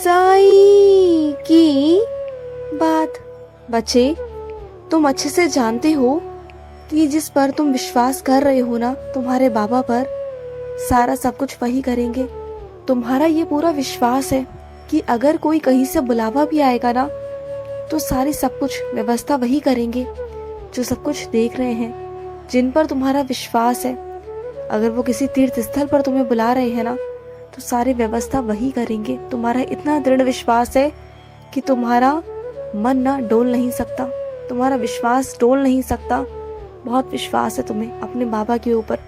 साई की बात। बच्चे, तुम अच्छे से जानते हो कि जिस पर तुम विश्वास कर रहे हो ना, तुम्हारे बाबा पर, सारा सब कुछ वही करेंगे। तुम्हारा ये पूरा विश्वास है कि अगर कोई कहीं से बुलावा भी आएगा ना, तो सारी सब कुछ व्यवस्था वही करेंगे जो सब कुछ देख रहे हैं, जिन पर तुम्हारा विश्वास है। अगर वो किसी तीर्थ स्थल पर तुम्हें बुला रहे हैं ना, तो सारी व्यवस्था वही करेंगे। तुम्हारा इतना दृढ़ विश्वास है कि तुम्हारा मन ना डोल नहीं सकता, तुम्हारा विश्वास डोल नहीं सकता। बहुत विश्वास है तुम्हें अपने बाबा के ऊपर।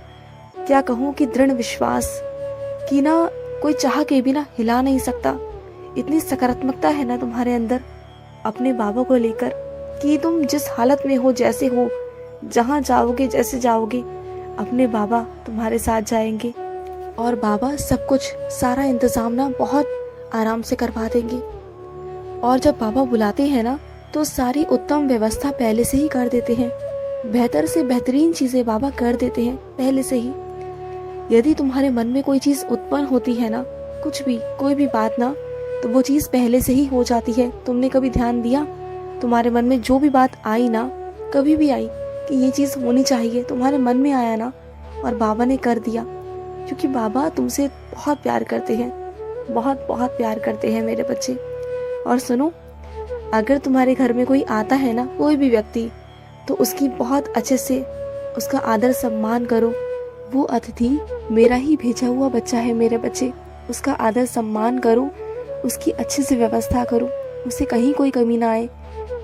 क्या कहूँ कि दृढ़ विश्वास कि ना कोई चाह के भी ना हिला नहीं सकता। इतनी सकारात्मकता है ना तुम्हारे अंदर अपने बाबा को लेकर कि तुम जिस हालत में हो, जैसे हो, जहाँ जाओगे, जैसे जाओगे, अपने बाबा तुम्हारे साथ जाएंगे और बाबा सब कुछ, सारा इंतजाम ना बहुत आराम से करवा देंगे। और जब बाबा बुलाते हैं ना, तो सारी उत्तम व्यवस्था पहले से ही कर देते हैं। बेहतर से बेहतरीन चीजें बाबा कर देते हैं पहले से ही। यदि तुम्हारे मन में कोई चीज उत्पन्न होती है ना, कुछ भी, कोई भी बात ना, तो वो चीज पहले से ही हो जाती है। तुमने कभी ध्यान दिया, तुम्हारे मन में जो भी बात आई ना, कभी भी आई कि ये चीज होनी चाहिए, तुम्हारे मन में आया ना, और बाबा ने कर दिया। क्योंकि बाबा तुमसे बहुत प्यार करते हैं, बहुत बहुत प्यार करते हैं मेरे बच्चे। और सुनो, अगर तुम्हारे घर में कोई आता है ना, कोई भी व्यक्ति, तो उसकी बहुत अच्छे से उसका आदर सम्मान करो। वो अतिथि मेरा ही भेजा हुआ बच्चा है मेरे बच्चे। उसका आदर सम्मान करो, उसकी अच्छे से व्यवस्था करो, उसे कहीं कोई कमी ना आए।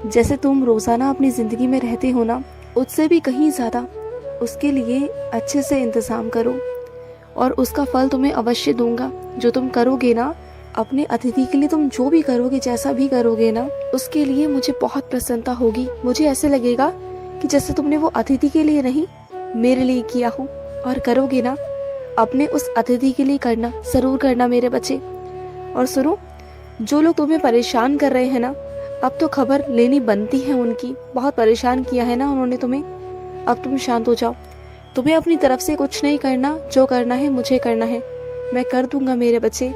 जैसे तुम रोजाना अपनी जिंदगी में रहते हो ना, उससे भी कहीं ज्यादा उसके लिए अच्छे से इंतजाम करो, और उसका फल तुम्हें अवश्य दूंगा। जो तुम करोगे ना अपने अतिथि के लिए, तुम जो भी करोगे, जैसा भी करोगे ना, उसके लिए मुझे बहुत प्रसन्नता होगी। मुझे ऐसे लगेगा कि जैसे तुमने वो अतिथि के लिए नहीं, मेरे लिए किया हो। और करोगे ना, अपने उस अतिथि के लिए करना, जरूर करना मेरे बच्चे। और सुनो, जो लोग तुम्हें परेशान कर रहे हैं ना, अब तो खबर लेनी बनती है उनकी। बहुत परेशान किया है ना उन्होंने तुम्हें, अब तुम शांत हो जाओ। तुम्हें अपनी तरफ से कुछ नहीं करना, जो करना है मुझे करना है, मैं कर दूंगा मेरे बच्चे।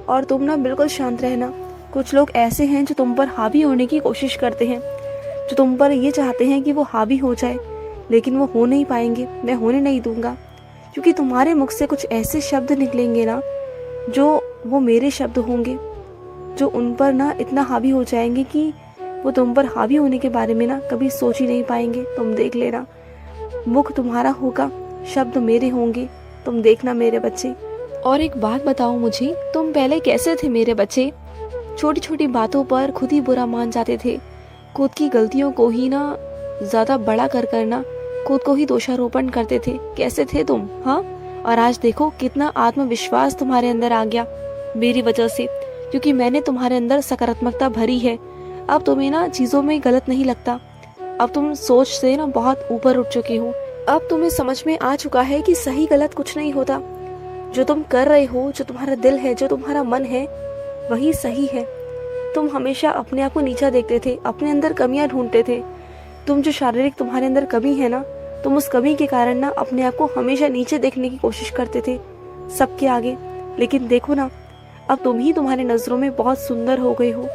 और तुम ना बिल्कुल शांत रहना। कुछ लोग ऐसे हैं जो तुम पर हावी होने की कोशिश करते हैं, जो तुम पर ये चाहते हैं कि वो हावी हो जाए, लेकिन वो हो नहीं पाएंगे। मैं होने नहीं दूंगा, क्योंकि तुम्हारे मुख से कुछ ऐसे शब्द निकलेंगे ना, जो वो मेरे शब्द होंगे, जो उन पर ना इतना हावी हो जाएंगे कि वो तुम पर हावी होने के बारे में ना कभी सोच ही नहीं पाएंगे। तुम देख लेना, मुख तुम्हारा होगा, शब्द मेरे होंगे, तुम देखना मेरे बच्चे। और एक बात बताओ मुझे, तुम पहले कैसे थे मेरे बच्चे? छोटी छोटी बातों पर खुद ही बुरा मान जाते थे, खुद की गलतियों को ही ना ज्यादा बड़ा कर करना, खुद को ही दोषारोपण करते थे। कैसे थे तुम, हाँ? और आज देखो कितना आत्मविश्वास तुम्हारे अंदर आ गया मेरी वजह से, क्योंकि मैंने तुम्हारे अंदर सकारात्मकता भरी है। अब तुम्हें ना चीजों में गलत नहीं लगता, अब तुम सोच से ना बहुत ऊपर उठ चुके हो। अब तुम्हें समझ में आ चुका है कि सही गलत कुछ नहीं होता। जो तुम कर रहे हो, जो तुम्हारा दिल है, जो तुम्हारा मन है, वही सही है। तुम हमेशा अपने आप को नीचा देखते थे, अपने अंदर कमियां ढूंढते थे। तुम जो शारीरिक तुम्हारे अंदर कमी है ना, तुम उस कमी के कारण ना अपने आप को हमेशा नीचे देखने की कोशिश करते थे सबके आगे। लेकिन देखो ना, अब तुम ही तुम्हारे नजरों में बहुत सुंदर हो गए हो,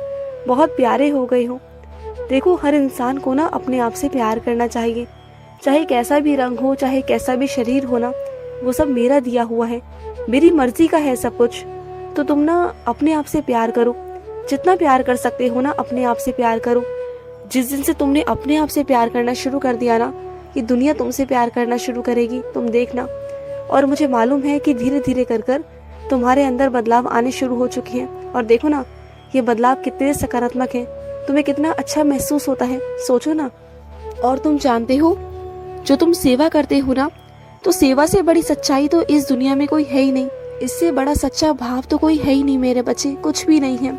बहुत प्यारे हो गए हो। देखो, हर इंसान को ना अपने आप से प्यार करना चाहिए, चाहे कैसा भी रंग हो, चाहे कैसा भी शरीर हो ना, वो सब मेरा दिया हुआ है, मेरी मर्जी का है सब कुछ। तो तुम ना अपने आप से प्यार करो, जितना प्यार कर सकते हो ना अपने आप से प्यार करो। जिस दिन से तुमने अपने आप से प्यार करना शुरू कर दिया ना, ये दुनिया तुमसे प्यार करना शुरू करेगी, तुम देखना। और मुझे मालूम है कि धीरे धीरे कर कर तुम्हारे अंदर बदलाव आने शुरू हो चुके हैं। और देखो ना, ये बदलाव कितने सकारात्मक हैं, तुम्हें कितना अच्छा महसूस होता है, सोचो ना। और तुम जानते हो, जो तुम सेवा करते हो ना, तो सेवा से बड़ी सच्चाई तो इस दुनिया में कोई है ही नहीं। इससे बड़ा सच्चा भाव तो कोई है ही नहीं मेरे बच्चे, कुछ भी नहीं है।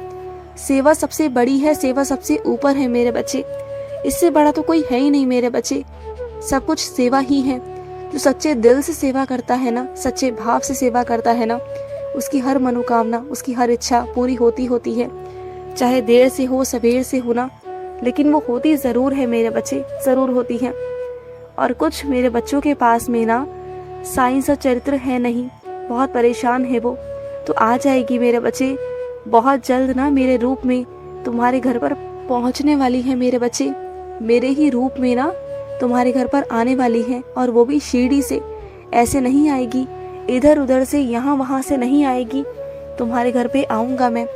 सेवा सबसे बड़ी है, सेवा सबसे ऊपर है मेरे बच्चे, इससे बड़ा तो कोई है ही नहीं मेरे बच्चे। सब कुछ सेवा ही है। जो सच्चे दिल से सेवा करता है ना, सच्चे भाव से सेवा करता है ना, उसकी हर मनोकामना, उसकी हर इच्छा पूरी होती है। चाहे देर से हो, सवेर से हो ना, लेकिन वो होती जरूर है मेरे बच्चे, जरूर होती है। और कुछ मेरे बच्चों के पास में ना साइंस और चरित्र है नहीं, बहुत परेशान है वो, तो आ जाएगी मेरे बच्चे। बहुत जल्द ना मेरे रूप में तुम्हारे घर पर पहुंचने वाली है मेरे बच्चे। मेरे ही रूप में ना तुम्हारे घर पर आने वाली है, और वो भी शिरडी से। ऐसे नहीं आएगी, इधर उधर से यहाँ वहाँ से नहीं आएगी। तुम्हारे घर पे आऊँगा मैं,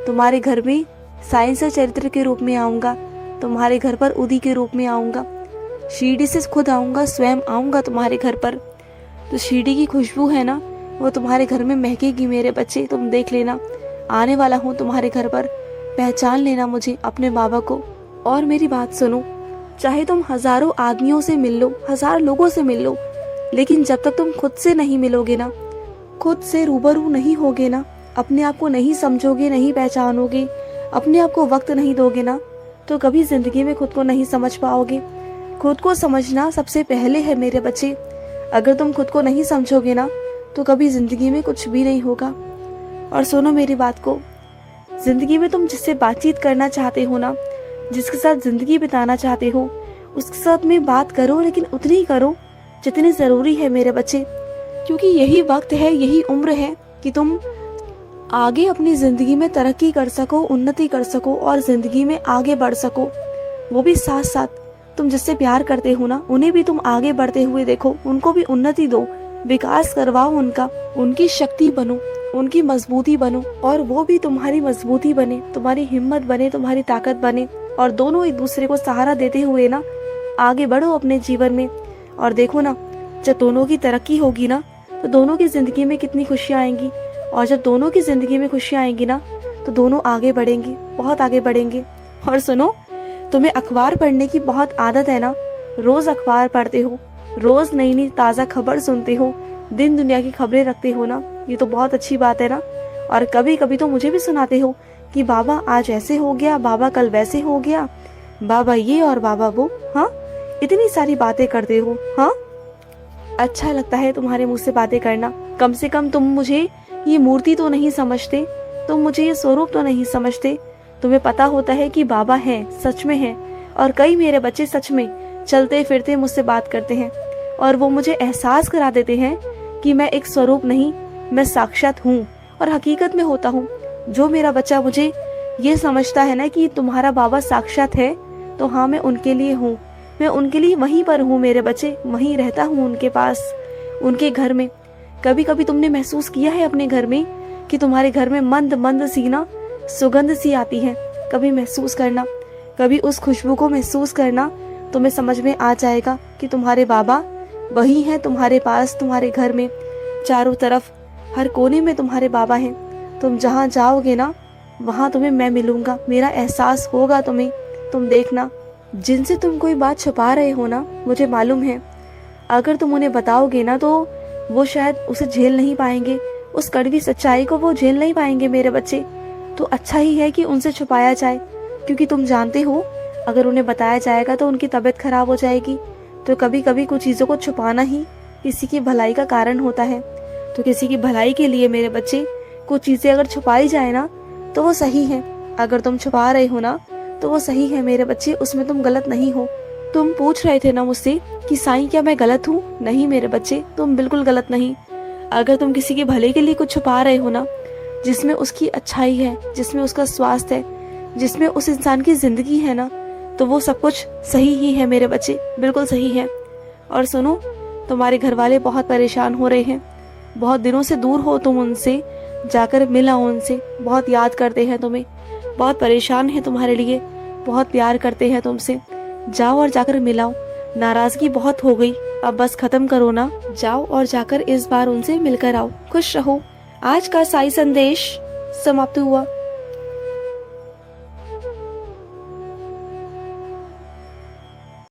तुम्हारे घर में साईं चरित्र के रूप में आऊँगा, तुम्हारे घर पर उदी के रूप में आऊँगा। शिरडी से खुद आऊँगा, स्वयं आऊँगा तुम्हारे घर पर। तो शिरडी की खुशबू है ना, वो तुम्हारे घर में महकेगी मेरे बच्चे। तुम देख लेना, आने वाला हूँ तुम्हारे घर पर। पहचान लेना मुझे, अपने बाबा को। और मेरी बात सुनो, चाहे तुम हजारों आदमियों से मिल लो, हजार लोगों से मिल लो, लेकिन जब तक तुम खुद से नहीं मिलोगे ना, खुद से रूबरू नहीं होगे ना, अपने आप को नहीं समझोगे, नहीं पहचानोगे, अपने आप को वक्त नहीं दोगे ना, तो कभी जिंदगी में खुद को नहीं समझ पाओगे। खुद को समझना सबसे पहले है मेरे बच्चे। अगर तुम खुद को नहीं समझोगे ना, तो कभी जिंदगी में कुछ भी नहीं होगा। और सुनो मेरी बात को, जिंदगी में तुम जिससे बातचीत करना चाहते हो ना, जिसके साथ जिंदगी बिताना चाहते हो, उसके साथ में बात करो, लेकिन उतनी ही करो जितनी जरूरी है मेरे बच्चे। क्योंकि यही वक्त है, यही उम्र है कि तुम आगे अपनी जिंदगी में तरक्की कर सको, उन्नति कर सको और जिंदगी में आगे बढ़ सको। वो भी साथ साथ तुम जिससे प्यार करते हो ना, उन्हें भी तुम आगे बढ़ते हुए देखो, उनको भी उन्नति दो, विकास करवाओ उनका, उनकी शक्ति बनो, उनकी मजबूती बनो, और वो भी तुम्हारी मजबूती बने, तुम्हारी हिम्मत बने, तुम्हारी ताकत बने, और दोनों एक दूसरे को सहारा देते हुए ना आगे बढ़ो अपने जीवन में। और देखो ना, जब दोनों की तरक्की होगी ना, तो दोनों की जिंदगी में कितनी खुशियाँ आएंगी। और जब दोनों की जिंदगी में खुशियाँ आएंगी ना, तो दोनों आगे बढ़ेंगे, बहुत आगे बढ़ेंगे। और सुनो, तुम्हें अखबार पढ़ने की बहुत आदत है ना, रोज अखबार पढ़ते हो, रोज नई नई ताज़ा खबर सुनते हो, दिन दुनिया की खबरें रखते हो ना, ये तो बहुत अच्छी बात है ना। और कभी कभी तो मुझे भी सुनाते हो कि बाबा आज ऐसे हो गया, बाबा कल वैसे हो गया, बाबा ये और बाबा वो। हाँ, इतनी सारी बातें करते हो। हाँ, अच्छा लगता है तुम्हारे मुंह से बातें करना। कम से कम तुम मुझे ये मूर्ति तो नहीं समझते, तुम मुझे ये स्वरूप तो नहीं समझते। तुम्हें पता होता है कि बाबा है, सच में है। और कई मेरे बच्चे सच में चलते फिरते मुझसे बात करते हैं, और वो मुझे एहसास करा देते हैं कि मैं एक स्वरूप नहीं, मैं साक्षात हूँ और हकीकत में होता हूँ। जो मेरा बच्चा मुझे ये समझता है ना कि तुम्हारा बाबा साक्षात है, तो हाँ, मैं उनके लिए हूँ, मैं उनके लिए वहीं पर हूँ मेरे बच्चे, वहीं रहता हूँ उनके पास, उनके घर में। कभी कभी तुमने महसूस किया है अपने घर में कि तुम्हारे घर में मंद मंद सी ना सुगंध सी आती है? कभी महसूस करना, कभी उस खुशबू को महसूस करना, तुम्हें समझ में आ जाएगा कि तुम्हारे बाबा वही हैं तुम्हारे पास, तुम्हारे घर में, चारों तरफ हर कोने में तुम्हारे बाबा हैं। तुम जहाँ जाओगे ना, वहाँ तुम्हें मैं मिलूंगा, मेरा एहसास होगा तुम्हें। तुम देखना, जिनसे तुम कोई बात छुपा रहे हो ना, मुझे मालूम है, अगर तुम उन्हें बताओगे ना, तो वो शायद उसे झेल नहीं पाएंगे, उस कड़वी सच्चाई को वो झेल नहीं पाएंगे मेरे बच्चे। तो अच्छा ही है कि उनसे छुपाया जाए, क्योंकि तुम जानते हो, अगर उन्हें बताया जाएगा तो उनकी तबीयत खराब हो जाएगी। तो कभी कभी कुछ चीज़ों को छुपाना ही किसी की भलाई का कारण होता है। तो किसी की भलाई के लिए मेरे बच्चे, कुछ चीज़ें अगर छुपाई जाए ना, तो वो सही है। अगर तुम छुपा रहे हो ना, तो वो सही है मेरे बच्चे, उसमें तुम गलत नहीं हो। तुम पूछ रहे थे ना मुझसे कि साईं क्या मैं गलत हूँ? नहीं मेरे बच्चे, तुम बिल्कुल गलत नहीं। अगर तुम किसी के भले के लिए कुछ छुपा रहे हो ना, जिसमें उसकी अच्छाई है, जिसमें उसका स्वास्थ्य है, जिसमें उस इंसान की जिंदगी है ना, तो वो सब कुछ सही ही है मेरे बच्चे, बिल्कुल सही है। और सुनो, तुम्हारे घर वाले बहुत परेशान हो रहे हैं, बहुत दिनों से दूर हो तुम उनसे, जाकर मिल आओ उनसे, बहुत याद करते हैं तुम्हें, बहुत परेशान है तुम्हारे लिए, बहुत प्यार करते हैं तुमसे। जाओ और जाकर मिलाओ, नाराजगी बहुत हो गई, अब बस खत्म करो ना। जाओ और जाकर इस बार उनसे मिलकर आओ। खुश रहो। आज का साई संदेश समाप्त हुआ।